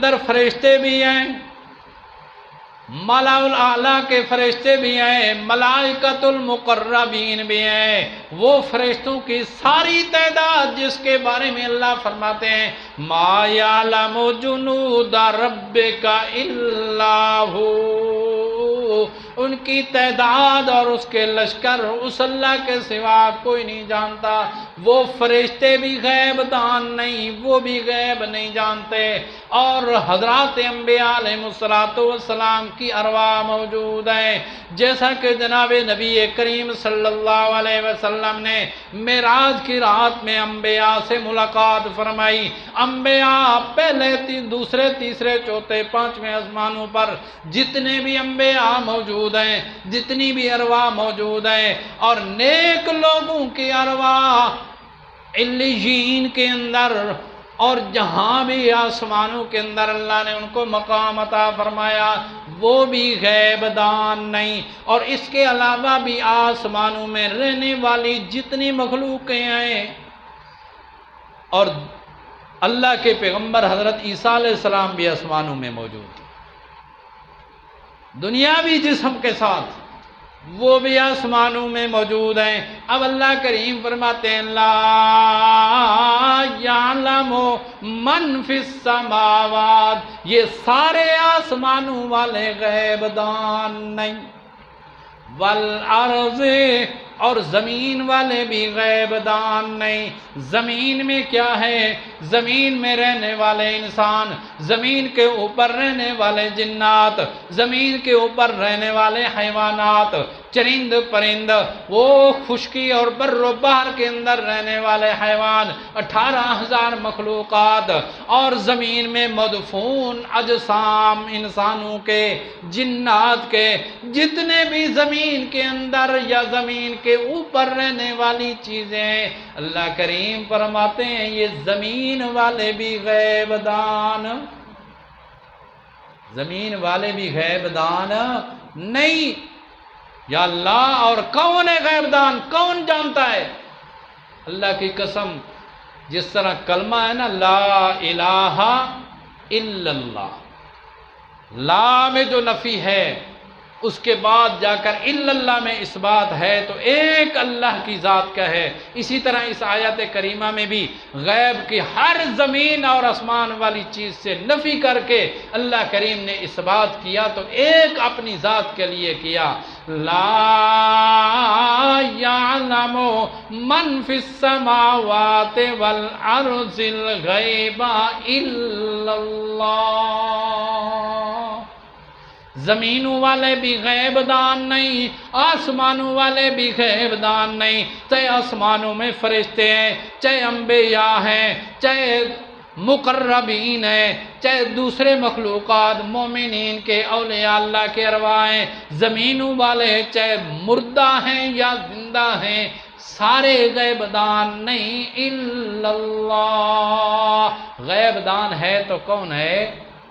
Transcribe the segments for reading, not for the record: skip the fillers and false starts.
اندر فرشتے بھی ہیں، ملائکۃ الاعلیٰ کے فرشتے بھی ہیں، ملائکۃ المقربین بھی ہیں، وہ فرشتوں کی ساری تعداد جس کے بارے میں اللہ فرماتے ہیں ما یعلم جنود ربک الا ہو، ان کی تعداد اور اس کے لشکر اس اللہ کے سوا کوئی نہیں جانتا۔ وہ فرشتے بھی غیب دان نہیں، وہ بھی غیب نہیں جانتے، اور حضرات انبیاء علیہ السلام کی ارواح موجود ہیں۔ جیسا کہ جناب نبی کریم صلی اللہ علیہ وسلم نے معراج کی رات میں انبیاء سے ملاقات فرمائی۔ انبیاء پہلے دوسرے تیسرے چوتھے پانچویں آسمانوں پر جتنے بھی انبیاء موجود ہیں، جتنی بھی ارواح موجود ہیں، اور نیک لوگوں کی ارواح علیین کے اندر، اور جہاں بھی آسمانوں کے اندر اللہ نے ان کو مقام عطا فرمایا، وہ بھی غیب دان نہیں۔ اور اس کے علاوہ بھی آسمانوں میں رہنے والی جتنی مخلوقیں ہیں، اور اللہ کے پیغمبر حضرت عیسیٰ علیہ السلام بھی آسمانوں میں موجود ہیں، دنیاوی جسم کے ساتھ وہ بھی آسمانوں میں موجود ہیں۔ اب اللہ کریم فرماتے ہیں لا یعلم من فی السماوات، یہ سارے آسمانوں والے غیب دان نہیں، والارض، اور زمین والے بھی غیب دان نہیں۔ زمین میں کیا ہے؟ زمین میں رہنے والے انسان، زمین کے اوپر رہنے والے جنات، زمین کے اوپر رہنے والے حیوانات، چرند پرند، وہ خشکی اور بر و بحر کے اندر رہنے والے حیوان، 18,000 مخلوقات، اور زمین میں مدفون اجسام انسانوں کے، جنات کے، جتنے بھی زمین کے اندر یا زمین کے اوپر رہنے والی چیزیں، اللہ کریم فرماتے ہیں یہ زمین والے بھی غیب دان، زمین والے بھی غیب دان نہیں۔ یا اللہ، اور کون ہے غیب دان؟ کون جانتا ہے؟ اللہ کی قسم، جس طرح کلمہ ہے نا لا الہ الا اللہ، لا میں جو نفی ہے اس کے بعد جا کر الا اللہ میں اس بات ہے، تو ایک اللہ کی ذات کا ہے۔ اسی طرح اس آیت کریمہ میں بھی غیب کی ہر زمین اور آسمان والی چیز سے نفی کر کے اللہ کریم نے اس بات کیا تو ایک اپنی ذات کے لیے کیا، لا یعلم من فی السماوات والارض الغیب الا اللہ۔ زمینوں والے بھی غیب دان نہیں، آسمانوں والے بھی غیب دان نہیں، چاہے آسمانوں میں فرشتے ہیں، چاہے انبیاء ہیں، چاہے مقربین ہیں، چاہے دوسرے مخلوقات مومنین کے اولیاء اللہ کے ارواح ہیں، زمینوں والے چاہے مردہ ہیں یا زندہ ہیں، سارے غیب دان نہیں الا اللہ۔ غیب دان ہے تو کون ہے؟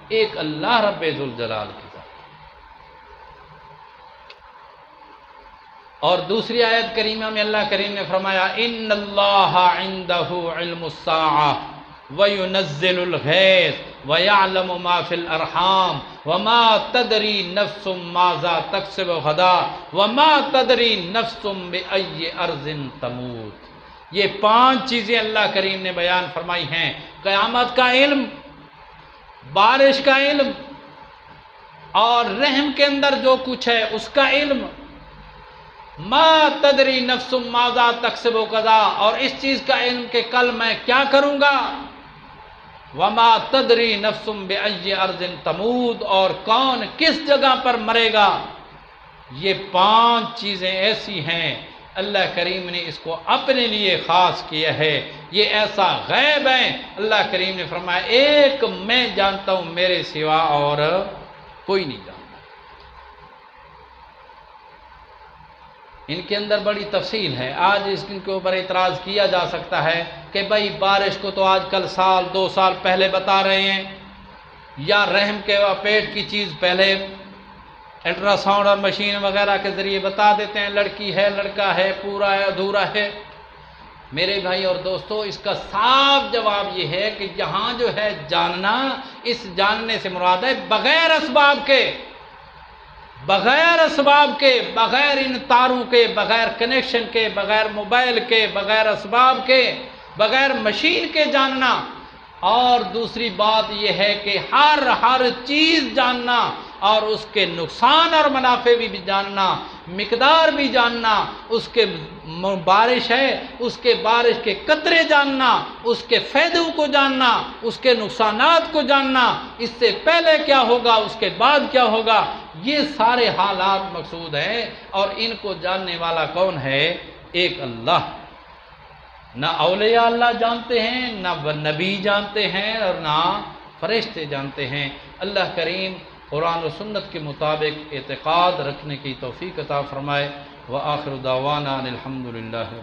ایک اللہ رب ذوالجلال کی ذات۔ اور دوسری آیت کریمہ میں اللہ کریم نے فرمایا ان اللہ عندہ علم الساعہ وینزل الغیث ویعلم ما فی الارحام وما تدری نفس ماذا تکسب غدا وما تدری نفس بأی ارض تموت۔ یہ 5 چیزیں اللہ کریم نے بیان فرمائی ہیں، قیامت کا علم، بارش کا علم، اور رحم کے اندر جو کچھ ہے اس کا علم، ما تدری نفس ماذا تکسب غدا، اور اس چیز کا علم کہ کل میں کیا کروں گا، وما تدری نفس بأی ارض تموت، اور کون کس جگہ پر مرے گا۔ یہ 5 چیزیں ایسی ہیں اللہ کریم نے اس کو اپنے لیے خاص کیا ہے، یہ ایسا غیب ہے۔ اللہ کریم نے فرمایا ایک میں جانتا ہوں، میرے سوا اور کوئی نہیں جانتا۔ ان کے اندر بڑی تفصیل ہے، آج اس کے اوپر اعتراض کیا جا سکتا ہے کہ بھائی بارش کو تو آج کل سال 2 سال پہلے بتا رہے ہیں، یا رحم کے پیٹ کی چیز پہلے الٹرا ساؤنڈ اور مشین وغیرہ کے ذریعے بتا دیتے ہیں، لڑکی ہے لڑکا ہے، پورا ہے ادھورا ہے۔ میرے بھائی اور دوستو، اس کا صاف جواب یہ ہے کہ یہاں جو ہے جاننا، اس جاننے سے مراد ہے بغیر اسباب کے، بغیر اسباب کے، بغیر ان تاروں کے، بغیر کنیکشن کے، بغیر موبائل کے، بغیر اسباب کے، بغیر مشین کے جاننا۔ اور دوسری بات یہ ہے کہ ہر چیز جاننا، اور اس کے نقصان اور منافع بھی جاننا، مقدار بھی جاننا، اس کے بارش ہے اس کے بارش کے قطرے جاننا، اس کے فائدوں کو جاننا، اس کے نقصانات کو جاننا، اس سے پہلے کیا ہوگا اس کے بعد کیا ہوگا، یہ سارے حالات مقصود ہیں۔ اور ان کو جاننے والا کون ہے؟ ایک اللہ۔ نہ اولیاء اللہ جانتے ہیں، نہ نبی جانتے ہیں، اور نہ فرشتے جانتے ہیں۔ اللہ کریم قرآن و سنت کے مطابق اعتقاد رکھنے کی توفیق عطا فرمائے۔ وآخر دعوانا ان الحمد للہ۔